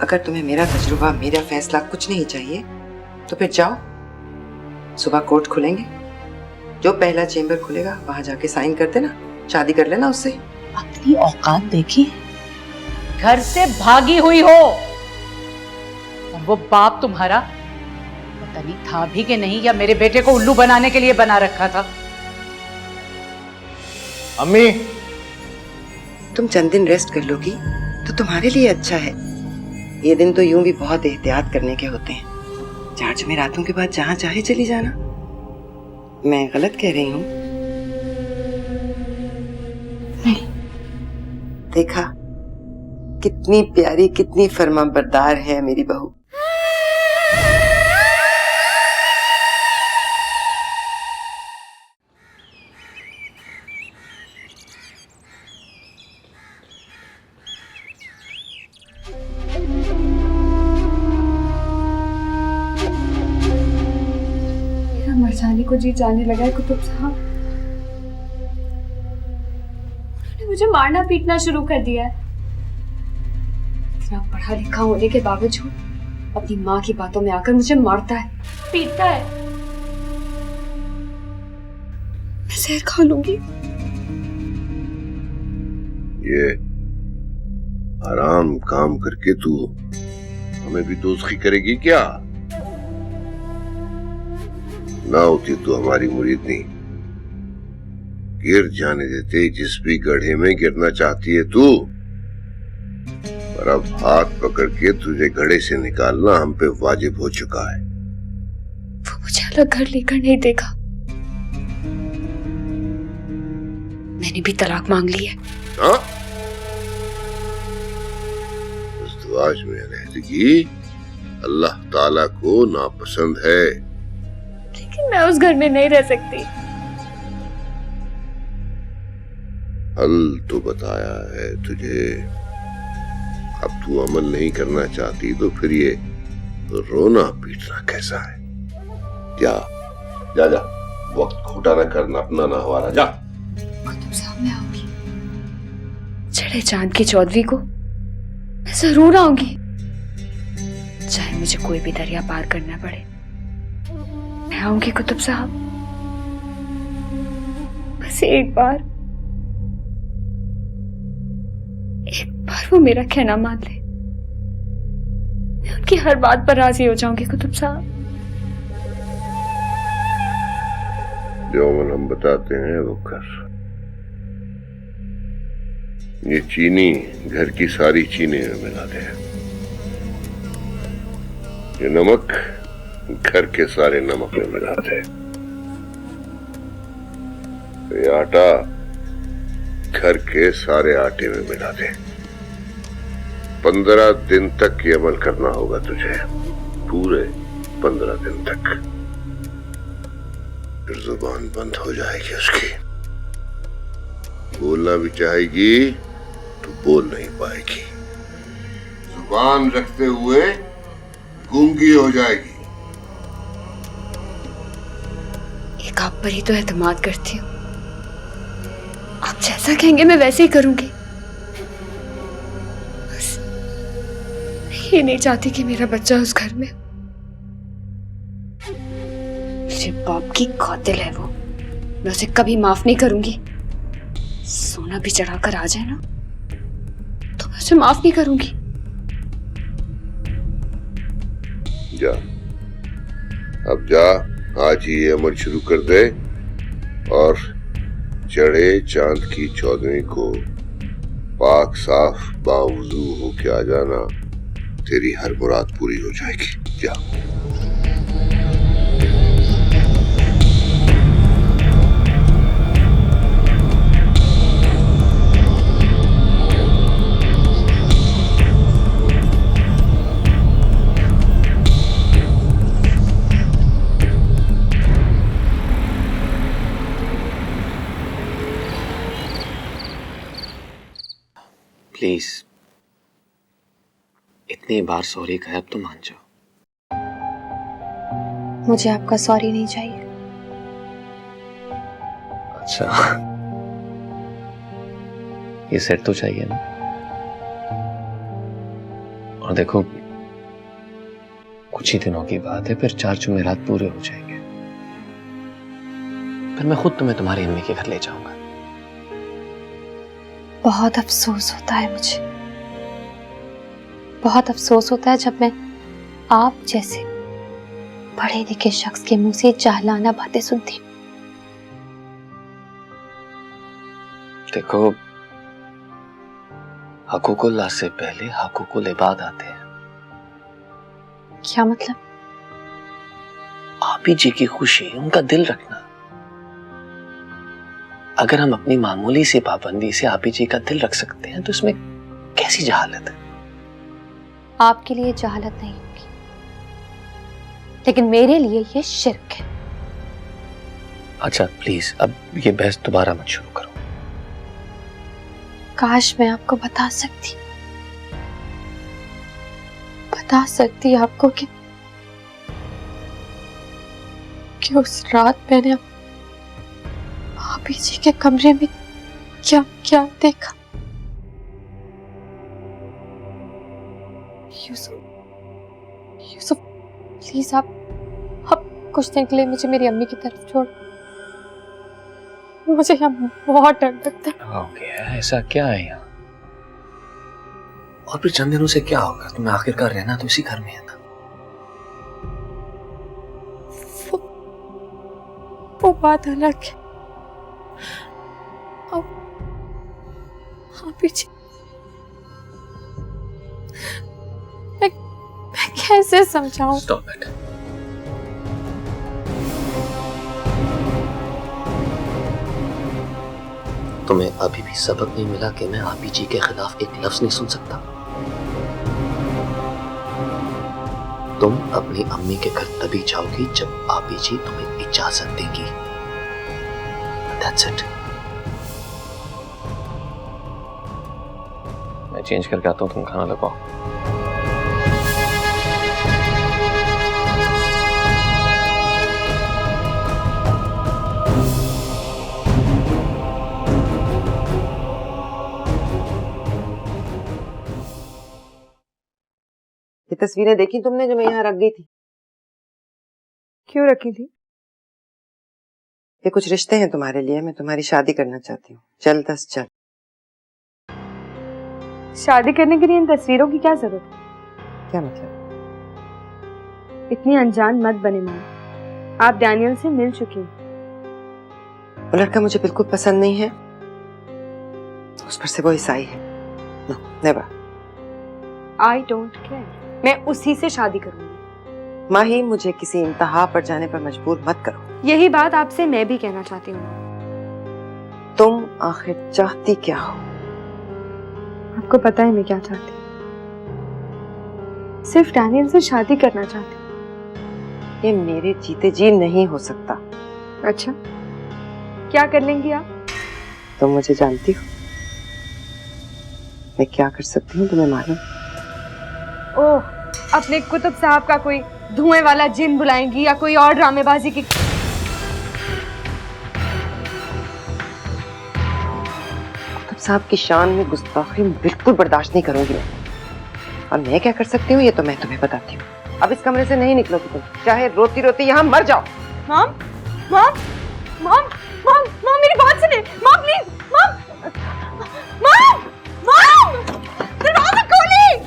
अगर तुम्हें मेरा तजुर्बा, मेरा फैसला कुछ नहीं चाहिए तो फिर जाओ, सुबह कोर्ट खुलेंगे, जो पहला चेंबर खुलेगा वहां जाके साइन कर देना, शादी कर लेना उससे। अपनी औकात देखी, घर से भागी हुई हो और वो बाप तुम्हारा पता नहीं था भी कि नहीं, या मेरे बेटे को उल्लू बनाने के लिए बना रखा था। अम्मी, तुम चंद दिन रेस्ट कर लोगी तो तुम्हारे लिए अच्छा है। ये दिन तो यूं भी बहुत एहतियात करने के होते हैं। चार्ज में रातों के बाद जहां चाहे चली जाना। मैं गलत कह रही हूँ? नहीं। देखा कितनी प्यारी, कितनी फरमाबरदार है मेरी बहू। मरजानी को जी जाने लगा है कुतुब साहब। उन्होंने मुझे मारना पीटना शुरू कर दिया है। इतना पढ़ा लिखा होने के बावजूद अपनी माँ की बातों में आकर मुझे मारता है, पीटता है। मैं जहर खा लूंगी। ये आराम काम करके तू हमें भी दोस्ती करेगी क्या? ना होती तो हमारी मुरीदनी गिर जाने देते जिस भी गड्ढे में गिरना चाहती है तू। पर अब हाथ पकड़ के तुझे गड्ढे से निकालना हम पे वाजिब हो चुका है। वो मुझे अलग घर लेकर नहीं देगा। मैंने भी तलाक मांग ली है। हाँ? उस दुआज में अलहदगी अल्लाह ताला को नापसंद है। लेकिन मैं उस घर में नहीं रह सकती। हल तो बताया है तुझे, अब तू अमल नहीं करना चाहती तो फिर ये रोना पीटना कैसा है? जा जा जा, वक्त खोटा ना करना, अपना ना हवाला जा। कुतुब साहब मैं आऊंगी, चढ़े चांद की चौधरी को मैं जरूर आऊंगी, चाहे मुझे कोई भी दरिया पार करना पड़े। मैं आऊंगी कुतुब साहब, बस एक बार वो मेरा कहना मान ले, मैं उनकी हर बात पर राजी हो जाऊंगी कुतुब साहब। जो अमल हम बताते हैं वो कर। ये चीनी घर की सारी चीनी में मिला दे, ये नमक घर के सारे नमक में मिला दे, ये आटा घर के सारे आटे में मिला दे। 15 दिन तक ये अमल करना होगा तुझे, पूरे 15 दिन तक। फिर जुबान बंद हो जाएगी उसकी, बोलना भी चाहेगी तो बोल नहीं पाएगी, जुबान रखते हुए गूंगी हो जाएगी। एक आप पर ही तो एतमाद करती हूँ, आप जैसा कहेंगे मैं वैसे ही करूंगी। बस ये नहीं चाहती कि मेरा बच्चा उस घर में, मेरे बाप की कातिल है वो, मैं उसे कभी माफ नहीं करूंगी। सोना भी चढ़ाकर आ जाए ना तो मैं उसे माफ नहीं करूंगी। जा, अब जा, आज ही ये अमल शुरू कर दे और चढ़े चांद की चौधरी को पाक साफ बावजू होके आ जाना, तेरी हर मुराद पूरी हो जाएगी। जा। प्लीज इतनी बार सॉरी कहे, अब तो मान जाओ। मुझे आपका सॉरी नहीं चाहिए। अच्छा, ये सेट तो चाहिए ना। और देखो, कुछ ही दिनों की बात है, फिर 4 जुमेरात पूरे हो जाएंगे। फिर मैं खुद तुम्हें तुम्हारी अम्मी के घर ले जाऊंगा। बहुत अफसोस होता है मुझे, बहुत अफसोस होता है जब मैं आप जैसे पढ़े लिखे शख्स के मुंह से जाहलाना बातें सुनती हूँ। देखो, हकूकुल्लाह से पहले हकूकुल इबाद आते हैं। क्या मतलब? आपी जी की खुशी, उनका दिल रखना। अगर हम अपनी मामूली सी पाबंदी से आपी जी का दिल रख सकते हैं तो इसमें कैसी जहालत है? आपके लिए जहालत नहीं होगी, लेकिन मेरे लिए ये शिर्क है। अच्छा प्लीज, अब ये बहस दोबारा मत शुरू करो। काश मैं आपको बता सकती आपको कि उस रात मैंने भाभी जी के कमरे में क्या क्या देखा। यूसुफ प्लीज आप कुछ दिन के लिए मुझे मेरी अम्मी की तरफ छोड़। मुझे यहाँ बहुत डर लगता है। हो गया, ऐसा क्या है यहाँ? और फिर चंद दिनों से क्या होगा? तुम्हें आखिरकार रहना तो इसी घर में है ना। वो बात अलग है। पीछे मैं कैसे समझाऊं? Stop it. तुम्हें अभी भी सबक नहीं मिला कि मैं आपी जी के खिलाफ एक लफ्ज नहीं सुन सकता? तुम अपनी अम्मी के घर तभी जाओगी जब आपी जी तुम्हें इजाजत देंगी। That's it. मैं चेंज करके आता हूँ, तुम खाना लगाओ। ये तस्वीरें देखी तुमने जो मैं यहाँ रख गई थी? क्यों रखी थी? ये कुछ रिश्ते हैं तुम्हारे लिए, मैं तुम्हारी शादी करना चाहती हूँ। चल दस चल। शादी करने के लिए इन तस्वीरों की क्या जरूरत है? क्या मतलब? इतनी अनजान मत बने मां। आप डैनियल से मिल चुकी हैं। वो लड़का मुझे बिल्कुल पसंद नहीं है, उस पर से वो ईसाई है। No never. I don't care, मैं उसी से शादी करूंगी। माही, मुझे किसी इंतहा पर जाने पर मजबूर मत करो। यही बात आपसे मैं भी कहना चाहती हूँ। तुम आखिर चाहती क्या हो? आपको पता है मैं क्या चाहती हूँ? सिर्फ डैनियल से शादी करना चाहती हूँ। ये मेरे जीते जी नहीं हो सकता। अच्छा, क्या कर लेंगी आप? तुम मुझे जानती हो, मैं क्या कर सकती हूँ तुम्हें मालूम? ओह, अपने कुतुब साहब का कोई धुएं वाला जिन बुलाएंगी या कोई और ड्रामेबाजी की? कुतुब साहब की शान में गुस्ताखी बिल्कुल बर्दाश्त नहीं करूंगी मैं। और मैं क्या कर सकती हूँ ये तो मैं तुम्हें बताती हूँ। अब इस कमरे से नहीं निकलोगी तुम, चाहे रोती रोती यहाँ मर जाओ। Mom, mom, mom, mom, mom मेरी बात सुने। Mom please, mom, mom, mom, दरवाजा खोलिए।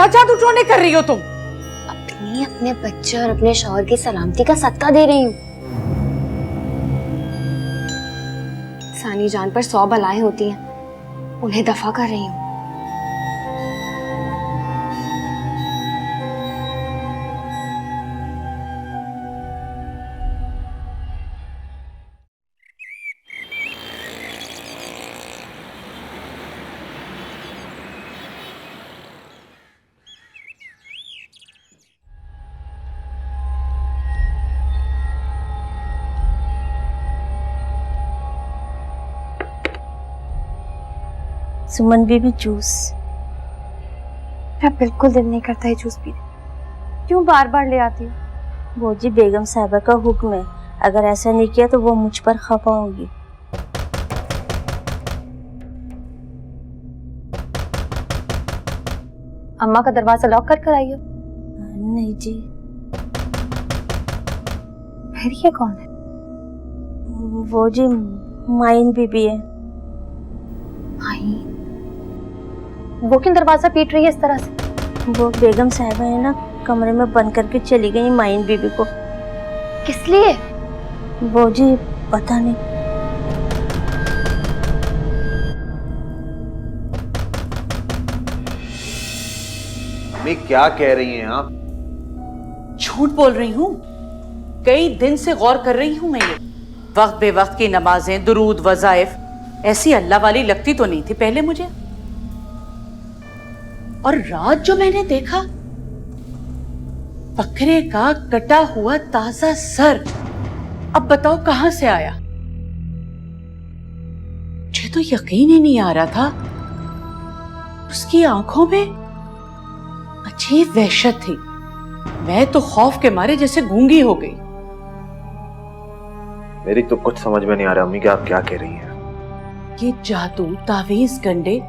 क्या जादू टोने कर रही हो तुम? अपने बच्चे और अपने शौहर की सलामती का सदका दे रही हूँ। इंसानी जान पर 100 बलाएं होती हैं, उन्हें दफा कर रही हूँ। सुमन बीबी जूस। मेरा बिल्कुल दिल नहीं करता है जूस पीने, क्यों बार बार ले आती हो? वो जी बेगम साहबा का हुक्म है, अगर ऐसा नहीं किया तो वो मुझ पर खफा होंगी। अम्मा का दरवाजा लॉक कर आइयो। नहीं जी। फिर ये कौन है? वो जी माइन बीबी है। माइन? वो क्यों दरवाजा पीट रही है इस तरह से? वो बेगम साहबा है ना, कमरे में बंद करके चली गई माइन बीबी को। किस लिए? वो जी पता नहीं। मैं क्या कह रही हैं आप? झूठ बोल रही हूँ। कई दिन से गौर कर रही हूँ मैं ये। वक्त बेवक्त की नमाजें, दुरूद, वज़ाइफ ऐसी अल्लाह वाली लगती तो नहीं थी पहले मुझे। और रात जो मैंने देखा, बकरे का कटा हुआ ताजा सर, अब बताओ कहां से आया? मुझे तो यकीन ही नहीं आ रहा था। उसकी आंखों में अजीब वहशत थी। मैं तो खौफ के मारे जैसे गूंगी हो गई। मेरी तो कुछ समझ में नहीं आ रहा अम्मी कि आप क्या कह रही हैं। ये जादू, तावीज, गंडे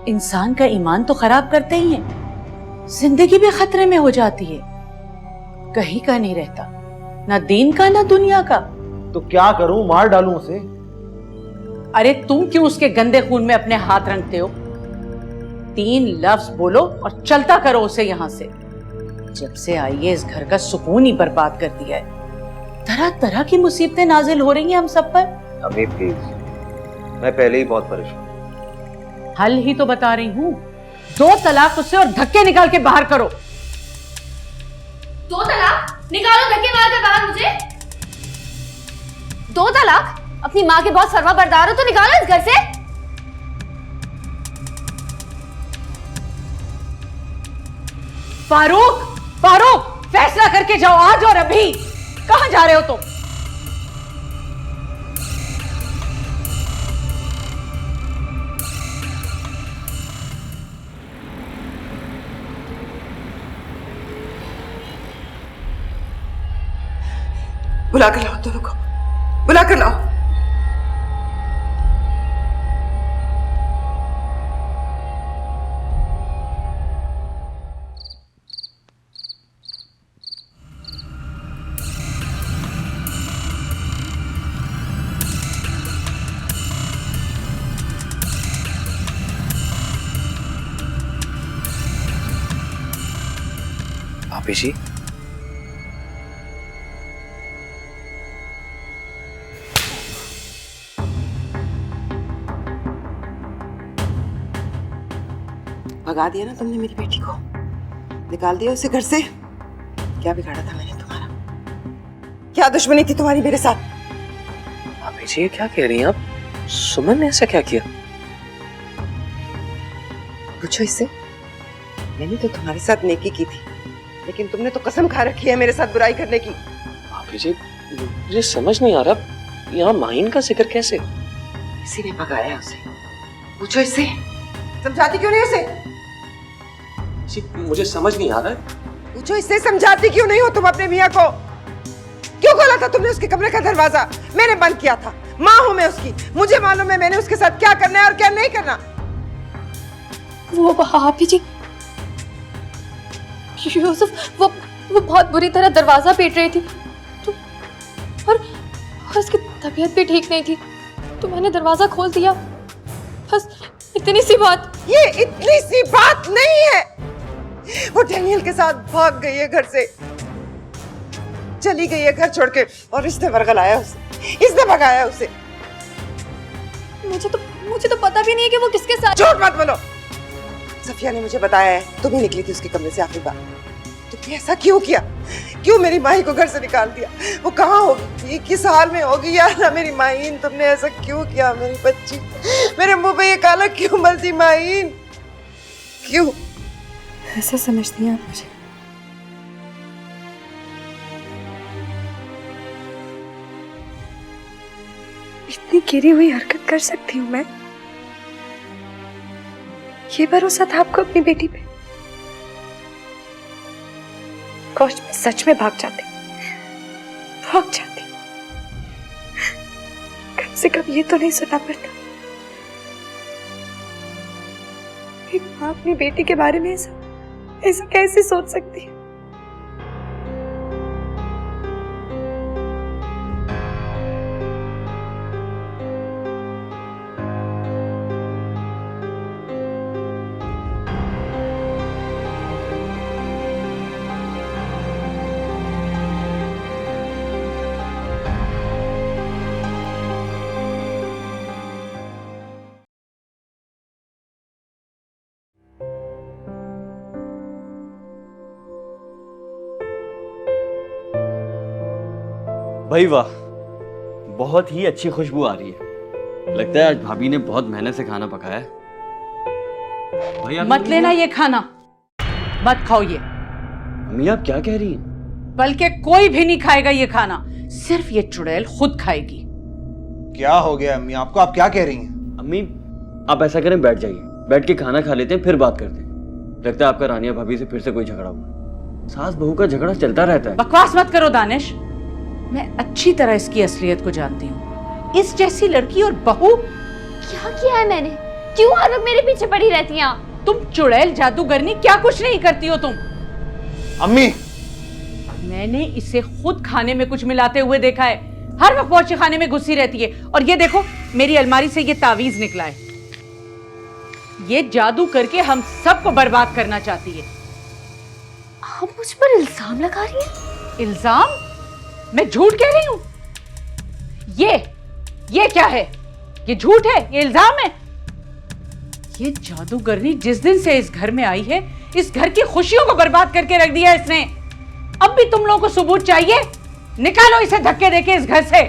इंसान का ईमान तो खराब करते ही हैं, जिंदगी भी खतरे में हो जाती है। कहीं का नहीं रहता, ना दीन का ना दुनिया का। तो क्या करूं, मार डालूं उसे? अरे तुम क्यों उसके गंदे खून में अपने हाथ रंगते हो? 3 लफ्ज बोलो और चलता करो उसे यहां से। जब से आई है इस घर का सुकून ही बर्बाद कर दिया है। तरह तरह की मुसीबतें नाजिल हो रही हैं हम सब पर। अम्मी प्लीज, मैं पहले ही बहुत परेशान। हल ही तो बता रही हूँ। 2 तलाक उसे और धक्के निकाल के बाहर करो। 2 तलाक? निकालो धक्के मार के बाहर मुझे। 2 तलाक? अपनी माँ के बहुत फरमा बरदार हो तो निकालो इस घर से। फारूक, फारूक, फैसला करके जाओ आज और अभी। कहां जा रहे हो तुम? बुला कर लाओ दोनों को, बुला कर लाओ। भाभी जी, भगा दिया ना तुमने मेरी बेटी को, निकाल दिया उसे घर से। क्या बिगाड़ा था मैंने तुम्हारा? क्या दुश्मनी थी तुम्हारी मेरे साथ? भाभी जी ये क्या कह रही हैं आप? सुमन ने ऐसा क्या किया? पूछो इससे। मैंने तो तुम्हारे साथ नेकी की थी, लेकिन तुमने तो कसम खा रखी है मेरे साथ बुराई करने की। भाभी जी मुझे समझ नहीं आ रहा, यहाँ माइन का जिक्र कैसे? किसी ने भगाया उसे। पूछो इससे, समझाती क्यों नहीं उसे? जी मुझे समझ नहीं आ रहा। पूछो इससे, समझाती क्यों नहीं हो तुम अपने मियाँ को? क्यों खोला था तुमने उसके कमरे का दरवाजा? मैंने बंद किया था। माँ हूं मैं उसकी, मुझे मालूम है मैंने उसके साथ क्या करना है और क्या नहीं करना। वो भाभी जी, यूसुफ, वो बहुत बुरी तरह दरवाजा पीट रही थी तो, और उसकी तबीयत भी ठीक नहीं थी तो मैंने दरवाजा खोल दिया। बस इतनी सी बात। ये इतनी सी बात नहीं है, वो डैनियल के साथ भाग गई है घर से, चली गई है घर छोड़ के, और इसने वर्गलाया उसे, इसने भगाया उसे। मुझे तो पता भी नहीं है कि वो किसके साथ। झूठ मत बोलो। सफिया ने मुझे बताया है तुम ही निकली थी उसके कमरे से आखिरी बार। तुमने ऐसा क्यों किया? क्यों मेरी माही को घर से निकाल दिया? वो कहाँ होगी, किस हाल में होगी यार मेरी माहीन? तुमने ऐसा क्यों किया मेरी बच्ची? मेरे मुंह पे ये काला क्यों मलती माहीन? क्यों ऐसा समझती हैं आप मुझे? इतनी गिरी हुई हरकत कर सकती हूँ मैं? ये भरोसा था आपको अपनी बेटी पे? काश मैं सच में भाग जाती। कम से कम ये तो नहीं सुनना पड़ता। एक माँ अपनी बेटी के बारे में ऐसा कैसे सोच सकती है? भाई वाह, बहुत ही अच्छी खुशबू आ रही है। लगता है आज भाभी ने बहुत मेहनत से खाना पकाया है। भाई मत लेना ये खाना, मत खाओ ये। अम्मी आप क्या कह रही हैं? बल्कि कोई भी नहीं खाएगा ये खाना, सिर्फ ये चुड़ैल खुद खाएगी। क्या हो गया अम्मी आपको? आप क्या कह रही हैं? अम्मी आप ऐसा करें, बैठ जाइए, बैठ के खाना खा लेते हैं फिर बात करते हैं। लगता है आपका रानिया भाभी से फिर से कोई झगड़ा हुआ। सास बहू का झगड़ा चलता रहता है। बकवास मत करो दानिश, मैं अच्छी तरह इसकी असलियत को जानती हूँ। इस जैसी लड़की और बहू। क्या किया है मैंने? क्यों हर वक्त मेरे पीछे पड़ी रहती हैं आप? तुम चुड़ैल जादूगरनी क्या कुछ नहीं करती हो तुम। अम्मी मैंने इसे खुद खाने में कुछ मिलाते हुए देखा है। हर वक्त पौचे खाने में घुसी रहती है। और ये देखो मेरी अलमारी से ये तावीज निकला है। ये जादू करके हम सबको बर्बाद करना चाहती है। आप मुझ पर इल्जाम लगा रही हैं? इल्जाम? मैं झूठ कह रही हूं? ये क्या है? ये झूठ है? ये इल्जाम है? ये जादूगरनी जिस दिन से इस घर में आई है, इस घर की खुशियों को बर्बाद करके रख दिया इसने। अब भी तुम लोगों को सबूत चाहिए? निकालो इसे धक्के देके इस घर से।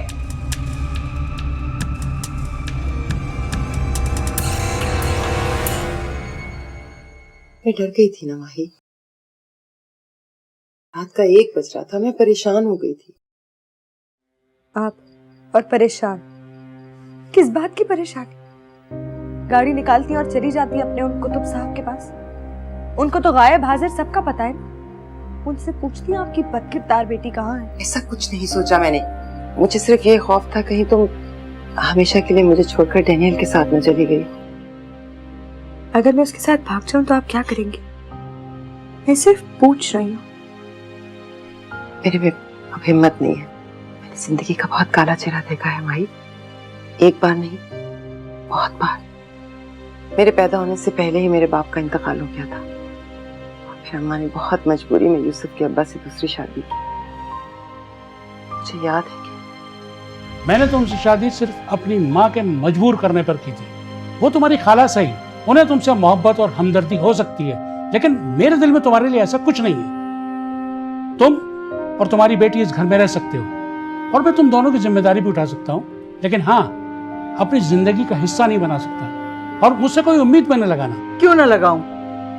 मैं डर गई थी ना माही। रात का 1 बज रहा था, मैं परेशान हो गई थी। आप और परेशान? किस बात की परेशानी? गाड़ी निकालती और चली जाती अपने उन कुतुब साहब के पास। उनको तो गायब हाजिर सबका पता है। उनसे पूछती आपकी बदकिरदार बेटी कहाँ है? ऐसा कुछ नहीं सोचा मैंने। मुझे सिर्फ ये खौफ था कहीं तुम हमेशा के लिए मुझे छोड़कर डैनियल के साथ न चली गई। अगर मैं उसके साथ भाग जाऊं तो आप क्या करेंगे? मैं सिर्फ पूछ रही हूँ। मेरे में अब हिम्मत नहीं है। मैंने जिंदगी का बहुत काला चेहरा देखा है माही। एक बार नहीं, बहुत बार। मेरे पैदा होने से पहले ही मेरे बाप का इंतकाल हो गया था। और फिर अम्मा ने बहुत मजबूरी में यूसुफ के अब्बा से दूसरी शादी की। मुझे याद है कि मैंने तुमसे शादी सिर्फ अपनी माँ के मजबूर करने पर की थी। वो तुम्हारी खाला सही, उन्हें तुमसे मोहब्बत और हमदर्दी हो सकती है, लेकिन मेरे दिल में तुम्हारे लिए ऐसा कुछ नहीं है। तुम और तुम्हारी बेटी इस घर में रह सकते हो और मैं तुम दोनों की जिम्मेदारी भी उठा सकता हूँ, लेकिन हाँ, अपनी जिंदगी का हिस्सा नहीं बना सकता। और मुझसे कोई उम्मीद में न लगाना। क्यों न लगाऊं?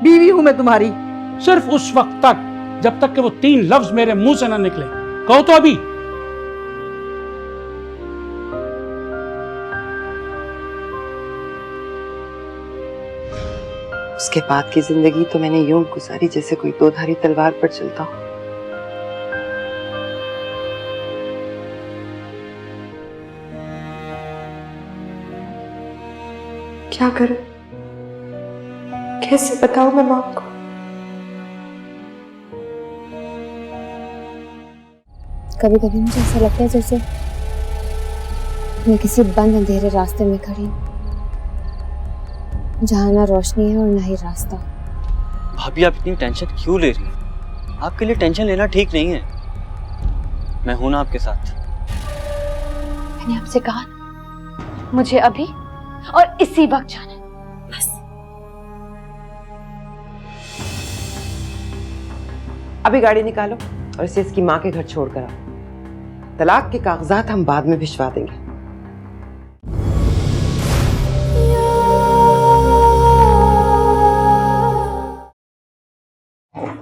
बीवी हूं मैं तुम्हारी। सिर्फ उस वक्त तक जब तक कि वो 3 लफ्ज मेरे मुंह से न निकले। कहो तो अभी। उसके बाद की जिंदगी तो मैंने यूं गुजारी जैसे कोई 2धारी तलवार पर चलता हो। क्या करूं? कैसे बताऊं मैं माँ को? कभी कभी मुझे ऐसा लगता है जैसे मैं किसी बंद अंधेरे रास्ते में खड़ी हूं, जहां ना रोशनी है और ना ही रास्ता। भाभी आप इतनी टेंशन क्यों ले रही हैं? आपके लिए टेंशन लेना ठीक नहीं है। मैं हूं ना आपके साथ। मैंने आपसे कहा ना, मुझे अभी और इसी वक्त जाना है, बस। अभी गाड़ी निकालो और इसे इसकी माँ के घर छोड़कर आओ। तलाक के कागजात हम बाद में भिजवा देंगे।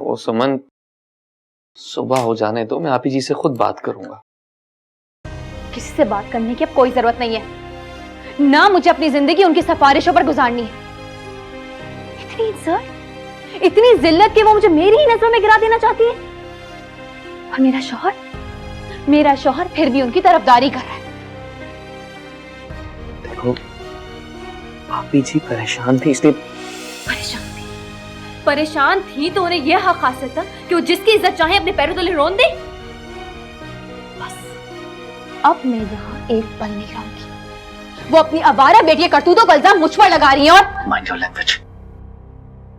ओ सुमन, सुबह हो जाने दो, मैं आप ही जी से खुद बात करूंगा। किसी से बात करने की अब कोई जरूरत नहीं है ना। मुझे अपनी जिंदगी उनकी सिफारिशों पर गुजारनी है। इतनी इज्जत, इतनी जिल्लत कि वो मुझे मेरी ही नजरों में गिरा देना चाहती है। और मेरा शौहर फिर भी उनकी तरफदारी कर रहा है। देखो, आप ही जी परेशान थी, इसलिए परेशान थी तो उन्हें यह हक हासिल था कि वो जिसकी इज्जत चाहे अपने पैरों तले रोन दे। बस अब मैं यहाँ एक पल नहीं रहूंगी। वो अपनी आवारा बेटी के करतूतों का इल्जाम मुझ पर लगा रही है। और माइंड योर लैंग्वेज।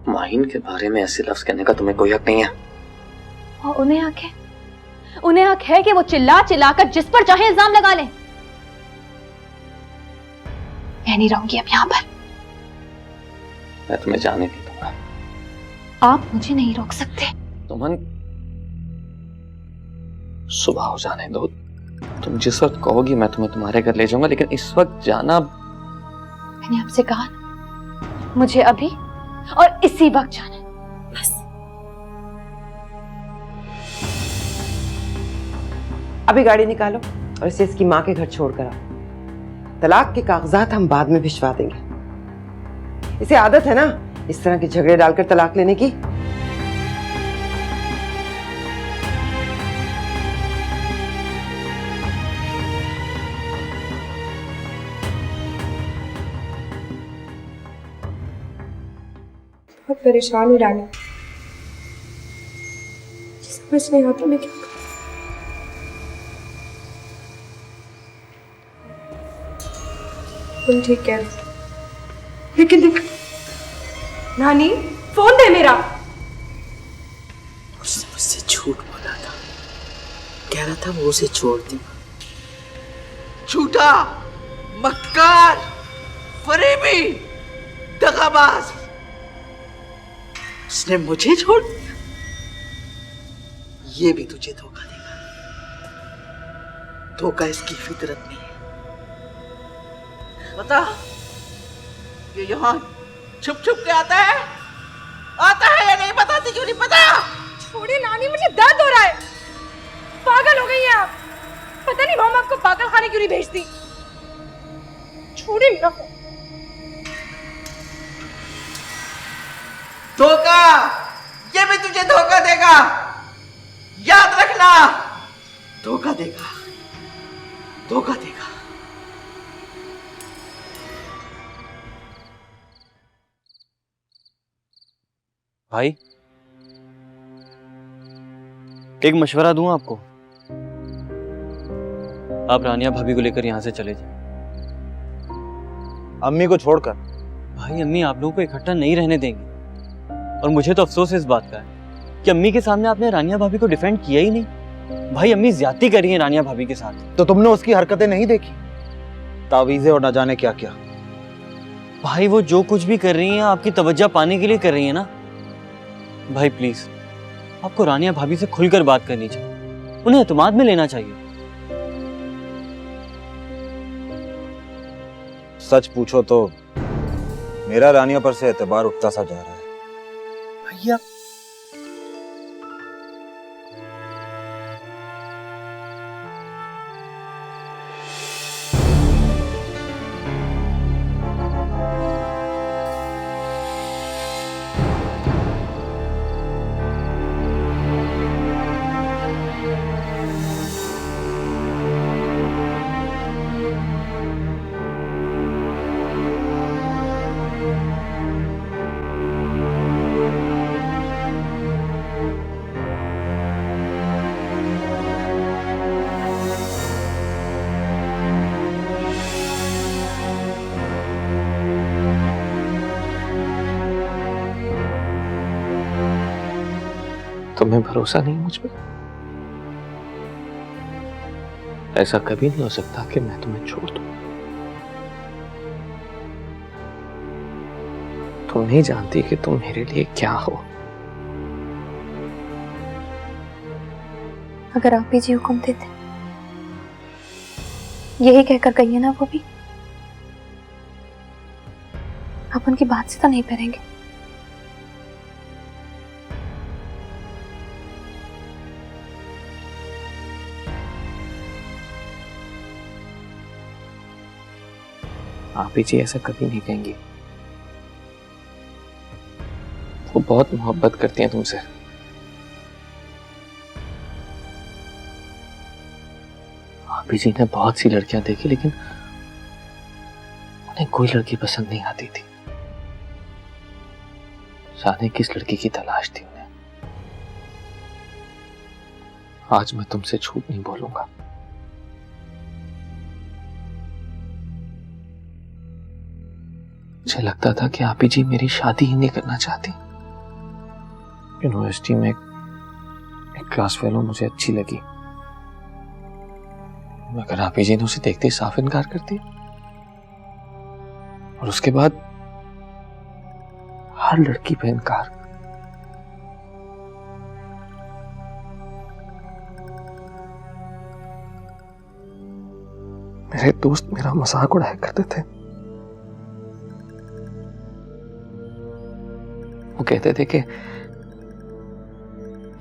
माइन के बारे में ऐसे लफ्ज कहने का तुम्हें कोई हक नहीं है। और उन्हें हक है कि वो चिल्ला चिल्लाकर जिस पर चाहे इल्जाम लगा लें। मैं नहीं रहूंगी अब यहाँ पर। मैं तुम्हें जाने नहीं दूंगा। आप मुझे नहीं रोक सकते। सुमन, सुबह हो जाने दो। तुम जिस वक्त कहोगी मैं तुम्हें तुम्हारे घर ले जाऊंगा, लेकिन इस वक्त जाना। मैंने आपसे कहा ना, मुझे अभी और इसी वक्त जाना है, बस। अभी गाड़ी निकालो और इसे इसकी माँ के घर छोड़कर आओ। तलाक के कागजात हम बाद में भिजवा देंगे। इसे आदत है ना इस तरह के झगड़े डालकर तलाक लेने की। बहुत परेशान हूँ रानी, समझ नहीं आता मैं क्या करूं। तुम ठीक कह रहे हो, लेकिन देख नानी, फोन दे मेरा। उसने मुझसे झूठ बोला था, कह रहा था वो उसे छोड़ दी। झूठा, मक्कार, फरेबी, दगाबाज। उसने मुझे छोड़ दिया, ये भी तुझे धोखा देगा। धोखा इसकी फितरत में है। पता, ये यहाँ छुप छुप के आता है या नहीं पता? तुझे नहीं पता? छोड़िए नानी, मुझे दर्द हो रहा है। पागल हो गई हैं आप। पता नहीं मम्मा आपको पागल खाने क्यों नहीं भेजती। छोड़िए मेरा फोन। धोखा, ये भी तुझे धोखा देगा, याद रखना। धोखा देगा, धोखा देगा। भाई, एक मशवरा दूं आपको। आप रानिया भाभी को लेकर यहां से चले जाएं। अम्मी को छोड़कर? भाई, अम्मी आप लोगों को इकट्ठा नहीं रहने देंगी। और मुझे तो अफसोस इस बात का है कि अम्मी के सामने आपने रानिया भाभी को डिफेंड किया ही नहीं। भाई, अम्मी ज्यादती कर रही है रानिया भाभी के साथ। तो तुमने उसकी हरकतें नहीं देखी? तावीज़ें और न जाने क्या क्या। भाई, वो जो कुछ भी कर रही हैं आपकी तवज्जो पाने के लिए कर रही है ना। भाई प्लीज, आपको रानिया भाभी से खुलकर बात करनी चाहिए, उन्हें एतमाद में लेना चाहिए। सच पूछो तो मेरा रानिया पर से एतबार उठता सा जा रहा है। भैया, तुम्हें भरोसा नहीं मुझ पे? ऐसा कभी नहीं हो सकता कि मैं तुम्हें छोड़ दूं। तुम नहीं जानती कि तुम मेरे लिए क्या हो। अगर आप भी जी हुक्म देते, यही कहकर कहिए ना वो भी। आप उनकी बात से तो नहीं करेंगे? आप ही जी ऐसा कभी नहीं कहेंगी। वो बहुत मोहब्बत करती हैं तुमसे। आप ही जी ने बहुत सी लड़कियां देखी, लेकिन उन्हें कोई लड़की पसंद नहीं आती थी। जाने किस लड़की की तलाश थी उन्हें। आज मैं तुमसे झूठ नहीं बोलूंगा। मुझे लगता था कि आप ही जी मेरी शादी ही नहीं करना चाहती। यूनिवर्सिटी में एक क्लास फेलो मुझे अच्छी लगी, मगर आप ही जी ने उसे देखते ही साफ इनकार कर दिया। और उसके बाद हर लड़की पे इनकार। मेरे दोस्त मेरा मजाक उड़ाया करते थे। वो कहते थे कि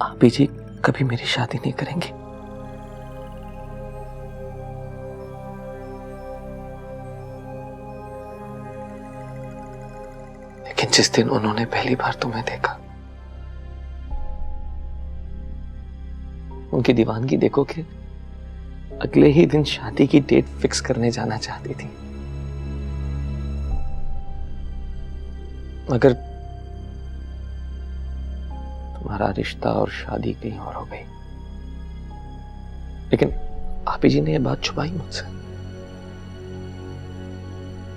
आप ही जी कभी मेरी शादी नहीं करेंगे। लेकिन जिस दिन उन्होंने पहली बार तुम्हें देखा, उनकी दीवानगी देखो कि अगले ही दिन शादी की डेट फिक्स करने जाना चाहती थी। मगर तुम्हारा रिश्ता और शादी कहीं और हो गई। लेकिन आप ही जी ने यह बात छुपाई मुझसे।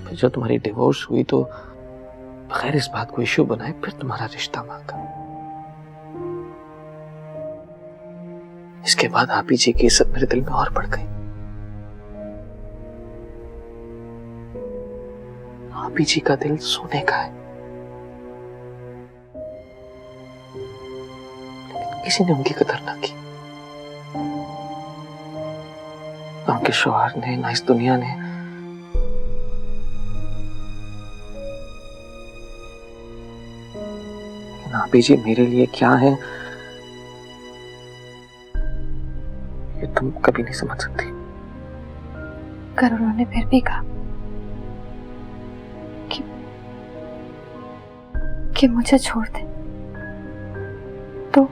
फिर जब तुम्हारी डिवोर्स हुई तो बगैर इस बात को इश्यू बनाए फिर तुम्हारा रिश्ता मांगा। इसके बाद आप ही जी की इज्जत मेरे दिल में और बढ़ गई। आप ही जी का दिल सोने का है, लेकिन किसी ने उनकी कदर ना की। ना उनके शौहर ने, ना इस दुनिया ने। आप ही जी मेरे लिए क्या है ये तुम कभी नहीं समझ सकती। कर उन्होंने फिर भी कहा कि मुझे छोड़ दे, तो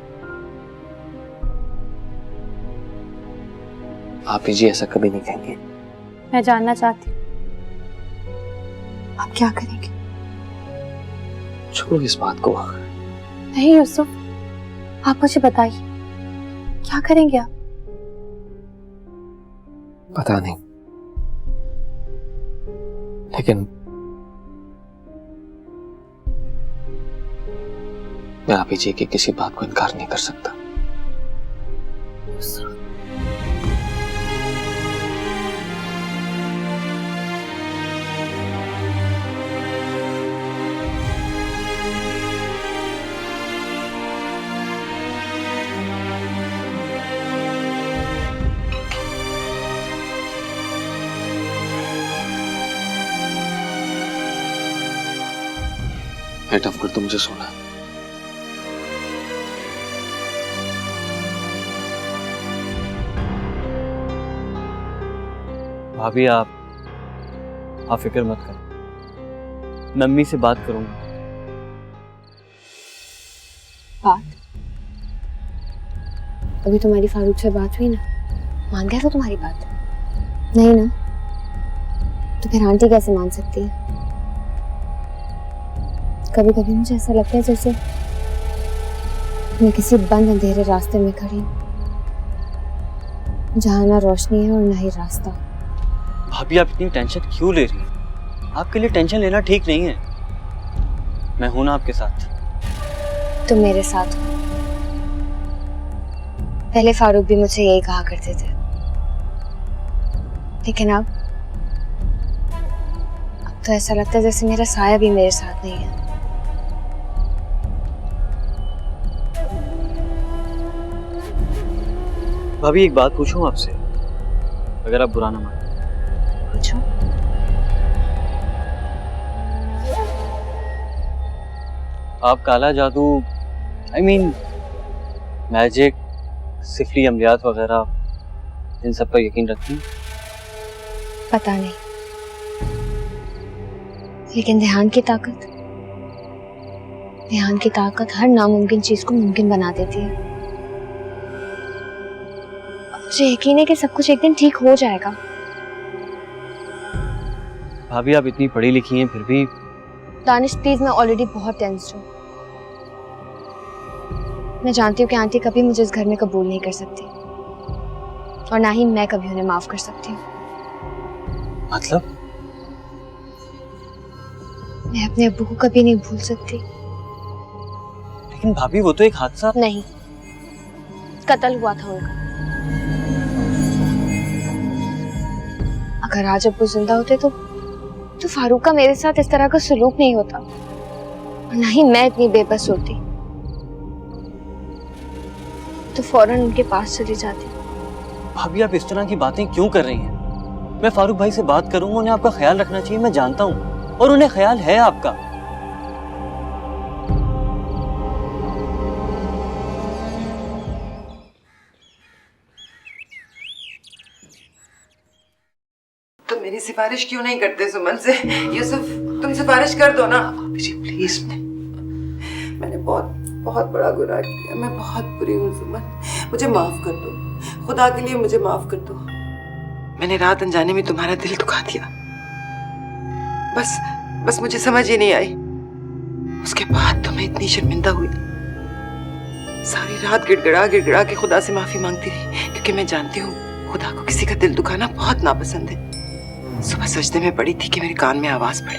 आप ही जी ऐसा कभी नहीं कहेंगे। मैं जानना चाहती हूँ आप क्या करेंगे। छोड़ो इस बात को। नहीं यूसुफ, आप मुझे बताइए क्या करेंगे आप। पता नहीं, लेकिन मैं आप ही जी की किसी बात को इनकार नहीं कर सकता। हेड ऑफ कर, तो मुझे सोना है। भाभी आप फिक्र मत करो, मैं अम्मी से बात करूंगा। बात? अभी तुम्हारी फारूक से बात हुई ना, मान गया तो तुम्हारी बात? नहीं ना, तो फिर आंटी कैसे मान सकती है? कभी कभी मुझे ऐसा लगता है जैसे मैं किसी बंद अंधेरे रास्ते में खड़ी हूँ, जहाँ ना रोशनी है और ना ही रास्ता। भाभी आप इतनी टेंशन क्यों ले रही हैं? आपके लिए टेंशन लेना ठीक नहीं है। मैं हूं ना आपके साथ। तुम मेरे साथ हो, पहले फारूक भी मुझसे यही कहा करते थे, लेकिन अब तो ऐसा लगता है जैसे मेरा साया भी मेरे साथ नहीं है। भाभी एक बात पूछूं आपसे, अगर आप बुरा ना माने? पूछो। आप काला जादू, आई मीन मैजिक, सिफली अमलियात वगैरह इन सब पर यकीन रखती हैं? पता नहीं, लेकिन ध्यान की ताकत हर नामुमकिन चीज को मुमकिन बना देती है। मुझे यकीन है कि सब कुछ एक दिन ठीक हो जाएगा। भाभी आप इतनी पढ़ी लिखी हैं फिर भी। दानिश प्लीज, मैं ऑलरेडी बहुत टेंस्ड हूँ। मैं जानती हूँ कि आंटी कभी मुझे इस घर में कबूल नहीं कर सकती, और ना ही मैं कभी उन्हें माफ कर सकती हूँ। मतलब? मैं अपने अब्बू को कभी नहीं भूल सकती। लेकिन भाभी वो तो एक हादसा। नहीं, कत्ल हुआ था उनका। अगर आज अब्बू जिंदा होते तो फारूक का मेरे साथ इस तरह का सलूक नहीं होता, और ना ही मैं इतनी बेबस होती, तो फौरन उनके पास चली जाती। भाभी आप इस तरह की बातें क्यों कर रही हैं? मैं फारूक भाई से बात करूंगा, उन्हें आपका ख्याल रखना चाहिए, मैं जानता हूँ, और उन्हें ख्याल है आपका। तुम मेरी सिफारिश क्यों नहीं करते सुमन से? यूसुफ, तुम सिफारिश कर दो ना। जी प्लीज। मैंने बहुत बड़ा गुनाह किया, मैं बहुत बुरी हूँ सुमन, मुझे माफ कर दो, खुदा के लिए मुझे माफ कर दो। मैंने रात अनजाने में तुम्हारा दिल दुखा दिया, बस मुझे समझ ही नहीं आई। उसके बाद तो मैं इतनी शर्मिंदा हुई, सारी रात गिड़गिड़ा के खुदा से माफी मांगती रही, क्योंकि मैं जानती हूँ खुदा को किसी का दिल दुखाना बहुत नापसंद है। सुबह सजदे में पड़ी थी कि मेरे कान में आवाज पड़ी,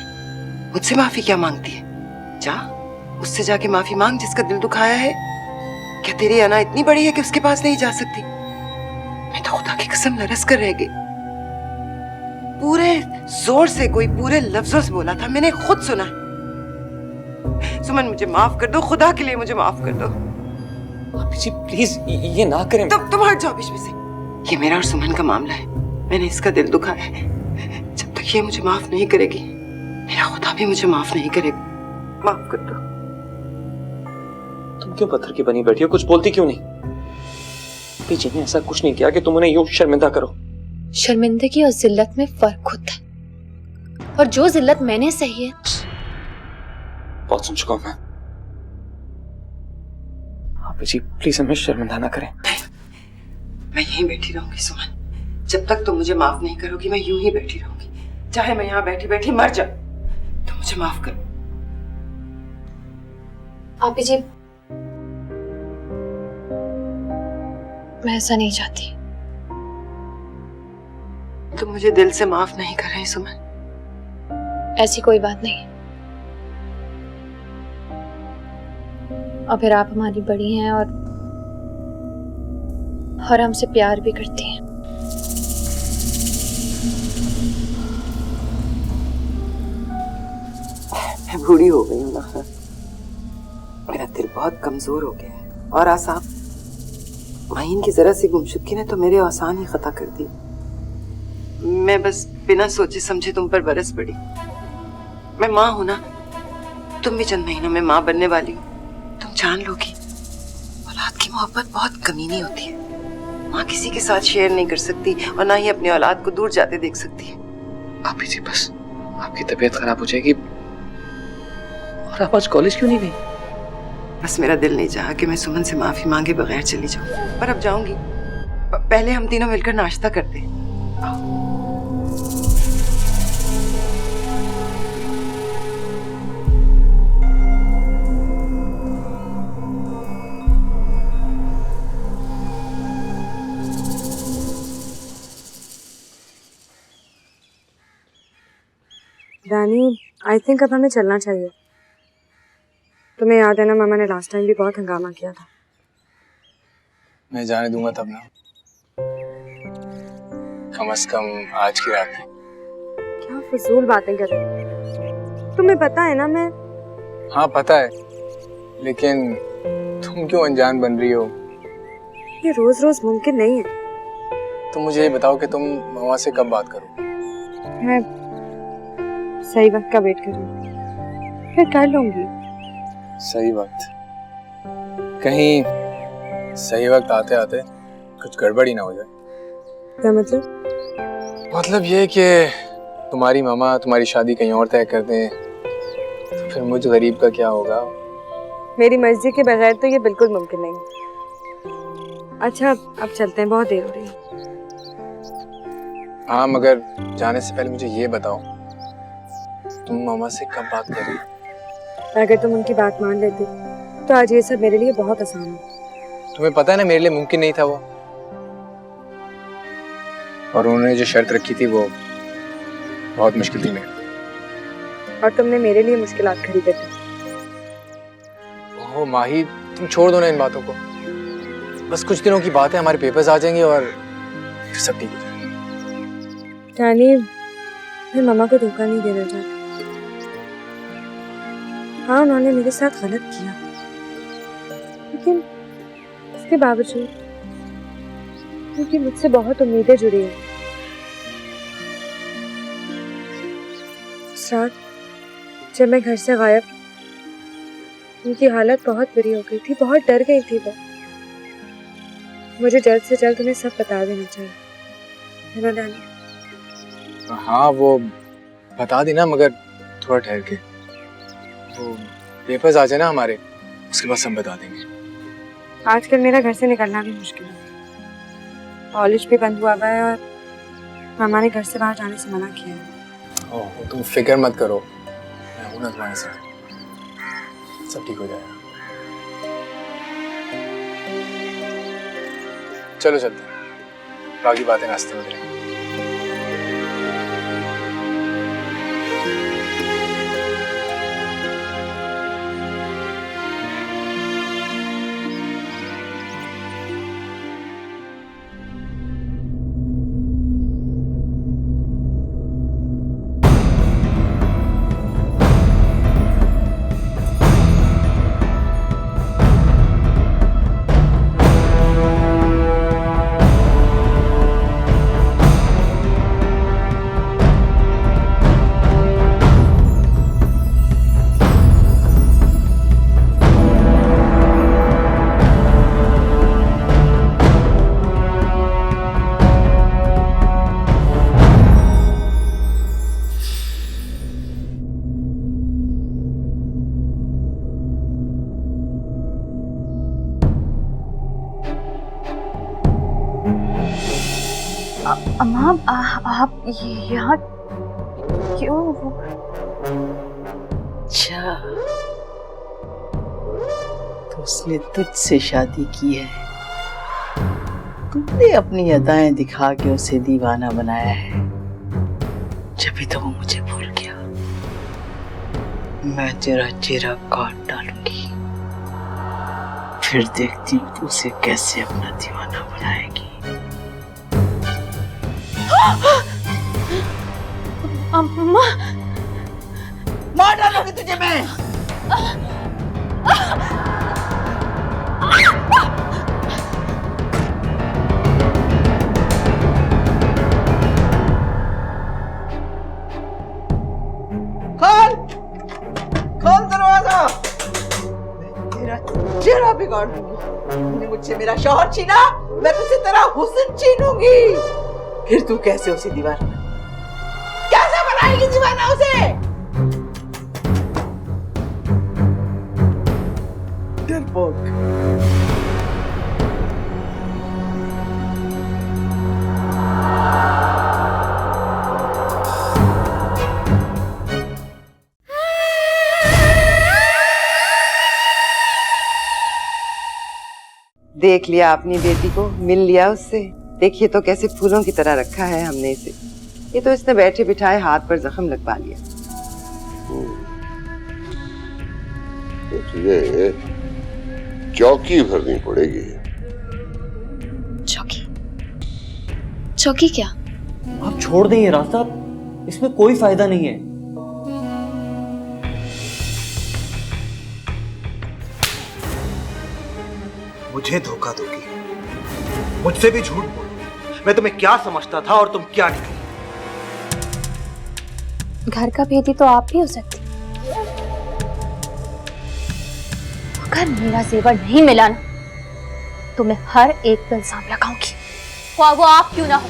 मुझसे माफी क्या मांगती है? जा उससे जाके माफी मांग जिसका दिल दुखाया है। क्या तेरी अना इतनी बड़ी है कि उसके पास नहीं जा सकती? मैं तो खुदा की कसम लरस कर रह गई। पूरे जोर से, कोई पूरे लफ्जों से बोला था, मैंने खुद सुना। सुमन मुझे माफ कर दो, खुदा के लिए मुझे माफ कर दो। जी प्लीज ये ना करें। तुम हट जाओ बीच में से। ये मेरा और सुमन का मामला है, मैंने इसका दिल दुखाया है। जब तक ये मुझे माफ नहीं करेगी, मेरा खुदा भी मुझे माफ नहीं करेगा। माफ कर दो। तुम क्यों पत्थर की बनी बैठी हो? कुछ बोलती क्यों नहीं? पीछे ने ऐसा कुछ नहीं किया कि तुम उन्हें यूं शर्मिंदा करो। शर्मिंदगी और जिल्लत में फर्क होता है, और जो जिल्लत मैंने सही है। बहुत सुन चुका हूं मैं। आप जी प्लीज हमें शर्मिंदा ना करें। मैं यहीं बैठी रहूंगी सुमन, जब तक तुम मुझे माफ नहीं करोगी मैं यूं ही बैठी रहूंगी, चाहे मैं यहाँ बैठी बैठी मर जाऊं। तुम मुझे माफ करो। आप जी, मैं ऐसा नहीं चाहती। तुम मुझे दिल से माफ नहीं कर रही सुमन? ऐसी कोई बात नहीं। और फिर आप हमारी बड़ी हैं और हमसे प्यार भी करती हैं। मैं बूढ़ी हो गई हूँ ना, मेरा दिल बहुत कमजोर हो गया है, और आसाब माहीन की जरा सी गुमशुदगी ने तो मेरे आसान ही खता कर दी। मैं बस बिना सोचे समझे तुम पर बरस पड़ी। मैं माँ हूं ना, तुम भी चंद महीनों में माँ बनने वाली हो। तुम जान लोगी औलाद की मोहब्बत बहुत कमीनी होती है। माँ किसी के साथ शेयर नहीं कर सकती, और ना ही अपनी औलाद को दूर जाते देख सकती है। आप जी बस, आपकी तबीयत खराब हो जाएगी। और आप आज कॉलेज क्यों नहीं गई? बस मेरा दिल नहीं चाहा कि मैं सुमन से माफी मांगे बगैर चली जाऊं, पर अब जाऊंगी। पहले हम तीनों मिलकर नाश्ता करते हैं। रानी, आई थिंक अब हमें चलना चाहिए। तुम्हें याद है ना, मामा ने लास्ट टाइम भी बहुत हंगामा किया था। मैं जाने दूंगा तब ना, कम से कम आज की रात में। क्या फजूल बातें कर रहे हो? तुम्हें पता है ना मैं। हाँ पता है, लेकिन तुम क्यों अनजान बन रही हो? ये रोज रोज मुमकिन नहीं है। तुम मुझे ये बताओ कि तुम मामा से कब बात करो? मैं सही वक्त का वेट कर रही हूँ, फिर कर लूंगी। सही वक्त? कहीं सही वक्त आते आते कुछ गड़बड़ ही ना हो जाए। क्या मतलब? मतलब ये कि तुम्हारी मामा तुम्हारी शादी कहीं और तय कर दें, तो फिर मुझ गरीब का क्या होगा? मेरी मर्जी के बगैर तो ये बिल्कुल मुमकिन नहीं। अच्छा अब चलते हैं, बहुत देर हो रही है। हाँ मगर जाने से पहले मुझे ये बताओ, तुम मामा से कब बात कर रही हो? अगर तुम उनकी बात मान लेते तो आज ये सब मेरे लिए बहुत आसान है। तुम्हें पता है ना मेरे लिए मुमकिन नहीं था वो, और उन्होंने जो शर्त रखी थी वो बहुत मुश्किल थी मेरे। और तुमने मेरे लिए मुश्किलात खड़ी कर दी। ओह माही, तुम छोड़ दो ना इन बातों को। बस कुछ दिनों की बात है, हमारे पेपर्स आ जाएंगे और फिर सब ठीक हो जाएगा। यानी मैं मामा को धोखा नहीं देना चाहती। हाँ उन्होंने मेरे साथ गलत किया, लेकिन इसके बावजूद उनकी मुझसे बहुत उम्मीदें जुड़ी हैं। उस रात जब मैं घर से गायब, उनकी हालत बहुत बुरी हो गई थी, बहुत डर गई थी वो। मुझे जल्द से जल्द उन्हें सब बता देना चाहिए, है ना डैनी? हाँ वो बता देना, मगर थोड़ा ठहर के। वो पेपर्स आ जाए ना हमारे, उसके बाद सब बता देंगे। आजकल मेरा घर से निकलना भी मुश्किल है। कॉलेज भी बंद हुआ है और मामा ने घर से बाहर जाने से मना किया है। ओह तुम फिक्र मत करो, मैं हूं ना तुम्हारे साथ, सब ठीक हो जाएगा। चलो चलते हैं, बाकी बातें रास्ते में करेंगे। अम्मा आप यहाँ क्यों? अच्छा तो उसने तुझसे शादी की है, तुमने अपनी अदाएं दिखा के उसे दीवाना बनाया है, जब तो वो मुझे भूल गया। मैं तेरा चेहरा काट डालूंगी, फिर देखती हूँ तू उसे कैसे अपना दीवाना बनाएगी। अम्मा मार डालूंगी तुझे मैं। खोल दरवाजा, मैं तेरा चेहरा बिगाड़ दूंगी। तूने मुझसे मेरा शौहर छीना, मैं तुझसे तेरा हुस्न छीनूंगी। फिर तू कैसे उसे दीवाना, कैसे बनाएगी दीवाना उसे? डरपोक। देख लिया अपनी बेटी को, मिल लिया उससे। देखिए तो कैसे फूलों की तरह रखा है हमने इसे। ये तो इसने बैठे बिठाए हाथ पर जख्म लगवा लिया। तो तुझे चौकी भरनी पड़ेगी। चौकी क्या? आप छोड़ दें ये रास्ता, इसमें कोई फायदा नहीं है। मुझे धोखा दोगी, मुझसे भी झूठ बोलो। मैं तुम्हें क्या समझता था और तुम क्या निकली। घर का भेदी तो आप भी हो सकती। अगर मेरा जेवर नहीं मिला ना तो मैं हर एक पे इल्जाम लगाऊंगी, वो आप क्यों ना हो।